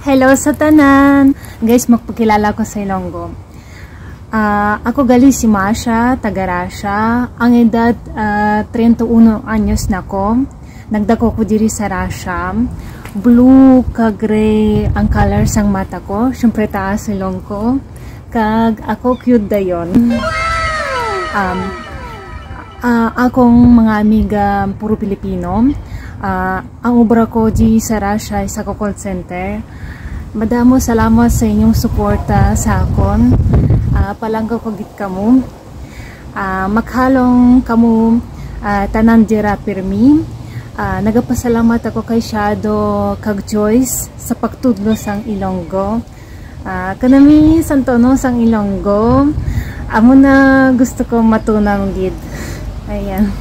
Hello sa tanan! Guys, magpakilala ko sa Ilonggo. Ako gali si Masha, taga Russia. Ang edad 31 anyos na ko. Nagdako ko diri sa Russia. Blue kag gray ang color sang mata ko. Siyempre taas ilong ko. Kag ako cute dayon. Akong mga amiga puro Pilipino. Ang obra ko di sa Russia sa call center. Madamo salamat sa inyong suporta sa akon. Palanggaw ko git kamo. Maghalong kamo tanan dira pirmi. Nagapasalamat ako kay Shadow kag Joyce sa pagtudlo sang Ilonggo. Kanami santono sang Ilonggo. Amo na gusto ko matunang gid. Ayan.